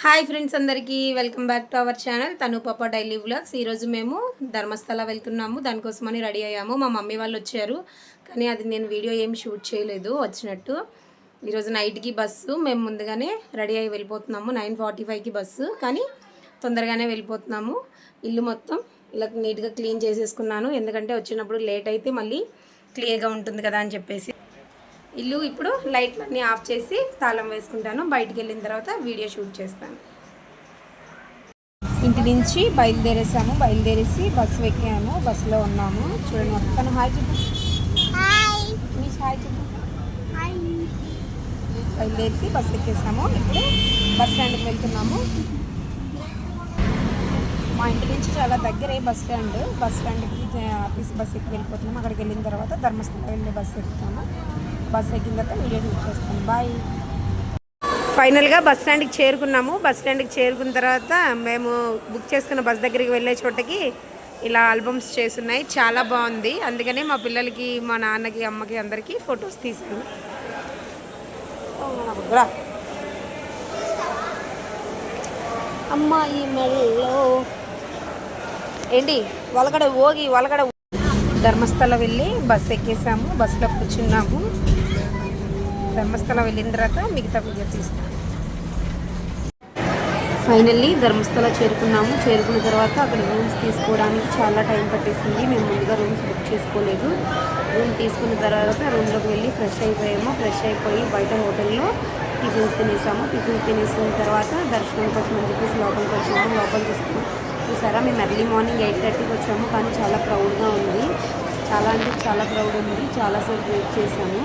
Hi friends, అందరికీ welcome back to our channel తను పాప డైలీ వ్లాగ్స్. ఈరోజు మేము ధర్మస్థల వెళ్తున్నాము. దానికోసమని రెడీ అయ్యాము. మా మమ్మీ వాళ్ళు వచ్చారు, కానీ అది నేను వీడియో ఏమి షూట్ చేయలేదు వచ్చినట్టు. ఈరోజు నైట్కి బస్సు, మేము ముందుగానే రెడీ అయ్యి వెళ్ళిపోతున్నాము. 9:45కి బస్సు, కానీ తొందరగానే వెళ్ళిపోతున్నాము. ఇల్లు మొత్తం ఇలా నీట్గా క్లీన్ చేసేసుకున్నాను, ఎందుకంటే వచ్చినప్పుడు లేట్ అయితే మళ్ళీ క్లియర్గా ఉంటుంది కదా అని చెప్పేసి. ఇల్లు ఇప్పుడు లైట్లన్నీ ఆఫ్ చేసి తాళం వేసుకుంటాను. బయటికి వెళ్ళిన తర్వాత వీడియో షూట్ చేస్తాను. ఇంటి నుంచి బయలుదేరేసి బస్సు ఎక్కాము. బస్సులో ఉన్నాము. చూడండి, మొత్తం హాయ్ చెప్పు. హాయ్ చెప్పు. బయలుదేరేసి బస్సు ఎక్కేసాము. ఇప్పుడు బస్ స్టాండ్కి వెళ్తున్నాము. మా ఇంటి నుంచి చాలా దగ్గరే బస్ స్టాండ్కి ఆర్టీసీ బస్ ఎక్కి వెళ్ళిపోతున్నాము. అక్కడికి వెళ్ళిన తర్వాత ధర్మస్థలం వెళ్ళే బస్సు ఎక్కుతాము. బస్ ఎక్కిన తర్వాత వీడియో షూట్ చేస్తాను. బాయ్. ఫైనల్గా బస్ స్టాండ్కి చేరుకున్నాము. బస్ స్టాండ్కి చేరుకున్న తర్వాత మేము బుక్ చేసుకున్న బస్ దగ్గరికి వెళ్ళే చోటకి ఇలా ఆల్బమ్స్ చేస్తున్నాయి. చాలా బాగుంది. అందుకనే మా పిల్లలకి, మా నాన్నకి, అమ్మకి అందరికీ ఫొటోస్ తీసాను. అమ్మాయి మెల్లో ఏంటి వలగడ ధర్మస్థలం వెళ్ళి బస్సు ఎక్కేసాము. బస్సులో కూర్చున్నాము. ధర్మస్థలం వెళ్ళిన తర్వాత మిగతా వీడియో తీస్తాను. ఫైనల్లీ ధర్మస్థలం చేరుకున్నాము. చేరుకున్న తర్వాత అక్కడ రూమ్స్ తీసుకోవడానికి చాలా టైం పట్టేసింది. మేము ముందుగా రూమ్స్ బుక్ చేసుకోలేదు. రూమ్ తీసుకున్న తర్వాత రూమ్లోకి వెళ్ళి ఫ్రెష్ అయిపోయాము. ఫ్రెష్ అయిపోయి బయట హోటల్లో టిఫిన్స్ తినేసాము. టిఫిన్ తినేసిన తర్వాత దర్శనం కోసం అని చెప్పేసి లోపలికి వచ్చాము. చూసారా, మేము ఎర్లీ మార్నింగ్ 8:30కి వచ్చాము, కానీ చాలా క్రౌడ్గా ఉంది. చాలా అంటే చాలా క్రౌడ్ ఉంది. చాలాసేపు వెయిట్ చేశాము.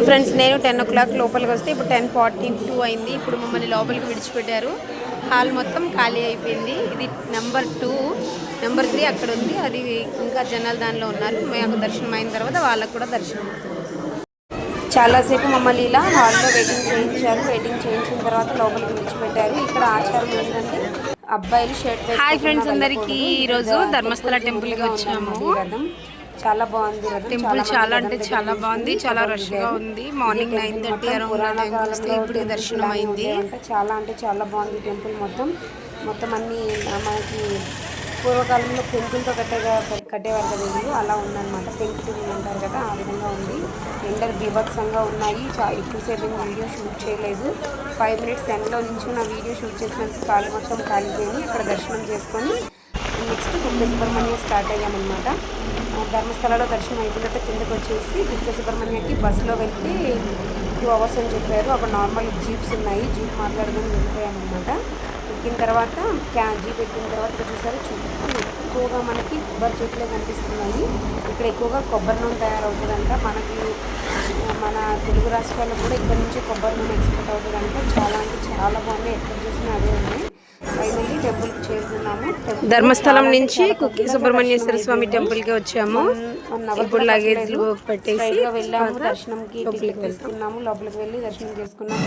ఫ్రెండ్స్, నేను 10 o'clock లోపలికి వస్తే ఇప్పుడు 10:42 అయింది. ఇప్పుడు మమ్మల్ని లోపలికి విడిచిపెట్టారు. హాల్ మొత్తం ఖాళీ అయిపోయింది. ఇది నెంబర్ 2, నెంబర్ 3 అక్కడ ఉంది. అది ఇంకా జనాలు దానిలో ఉన్నారు. మేము దర్శనం అయిన తర్వాత వాళ్ళకు కూడా దర్శనం. చాలాసేపు మమ్మల్ని ఇలా హాల్లో వెయిటింగ్ చేయించిన తర్వాత లోపలికి విడిచిపెట్టారు. ఇక్కడ ఆచారం ఏంటంటే అబ్బాయిలు షర్ట్. హాయ్ ఫ్రెండ్స్ అందరికీ, ఈరోజు ధర్మస్థల టెంపుల్కి వచ్చాము. చాలా బాగుంది టెంపుల్. చాలా అంటే చాలా బాగుంది. చాలా రష్గా ఉంది. మార్నింగ్ 9:30 అరౌండ్ టైంకి వస్తే ఇప్పుడు దర్శనం అయింది. చాలా అంటే చాలా బాగుంది టెంపుల్. మొత్తం అన్నీ మనకి పూర్వకాలంలో పెంకులతో కట్టేవారు కదా ఇల్లు, అలా ఉందన్నమాట. పెంకుటిల్లు అంటారు కదా, ఆ విధంగా ఉంది. ఎండలు బీభత్సంగా ఉన్నాయి. ఎక్కువసేపు వీడియో షూట్ చేయలేదు. 5 minutes ఎండలో నుంచి నా వీడియో షూట్ చేసినందుకు కాలు మొత్తం కాలిపోయింది. అక్కడ దర్శనం చేసుకొని నెక్స్ట్ గుప్త సుబ్రహ్మణ్యం స్టార్ట్ అయ్యామన్నమాట. ధర్మస్థలంలో దర్శనం అయిపోయిన తర్వాత కిందకి వచ్చేసి గుప్త సుబ్రహ్మణ్యకి బస్సులో వెళ్తే 2 hours అని చెప్పారు. అక్కడ నార్మల్ జీప్స్ ఉన్నాయి. జీప్ మాట్లాడుకొని వెళ్ళిపోయామన్నమాట. ఎక్కిన తర్వాత జీప్ ఎక్కిన తర్వాత చూసారు, చుట్టూ ఎక్కువగా మనకి కొబ్బరి చెట్లే కనిపిస్తున్నాయి. ఇక్కడ ఎక్కువగా కొబ్బరి నూనె తయారవుతుందంట. మన తెలుగు రాష్ట్రాల్లో కూడా ఇక్కడ నుంచి కొబ్బరి నూనె ఎక్స్పోర్ట్ అవుతుందంట. చాలా అంటే చాలా బాగుంది. ఎక్కడ చూసినా అదే ఉన్నాయి. ఫైనల్లీ టెంపుల్కి చేరుకున్నాము. ధర్మస్థలం నుంచి కుక్కి సుబ్రహ్మణ్యేశ్వర స్వామి టెంపుల్కి వచ్చాము. ఇప్పుడు లగేజ్ పెట్టేసి వెళ్ళాము. దర్శనంకి టికెట్ తీసుకున్నాము. లోపలికి వెళ్ళి దర్శనం చేసుకున్నాము.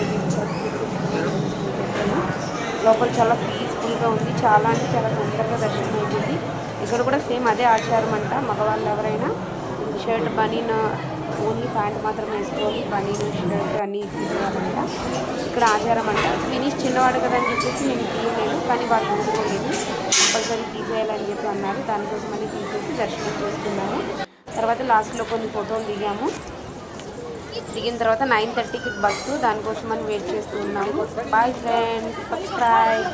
లోపల చాలా పీస్ఫుల్గా ఉంది. చాలా అంటే చాలా తొందరగా దర్శనం అవుతుంది. ఇక్కడ కూడా సేమ్ అదే ఆచారం అంట. మగవాళ్ళు ఎవరైనా షర్ట్, బనీన్, ఓన్లీ ప్యాంట్ మాత్రం వేసుకోవాలి. బనీన్, షర్ట్ అన్నీ తీసుకోవాలంట. ఇక్కడ ఆచారం అంట. వినీష్ చిన్నవాడు కదా అని చెప్పేసి నేను తీయలేదు, కానీ వాళ్ళు తీసుకోలేదు. కంపల్సరీ తీసేయాలని చెప్పి అన్నారు. దానికోసం అని తీసేసి దర్శనం చేసుకున్నాము. తర్వాత లాస్ట్లో కొన్ని ఫోటోలు దిగిన తర్వాత 9:30కి బస్సు, దానికోసం అని వెయిట్ చేస్తూ ఉన్నాము. Bye friends, subscribe.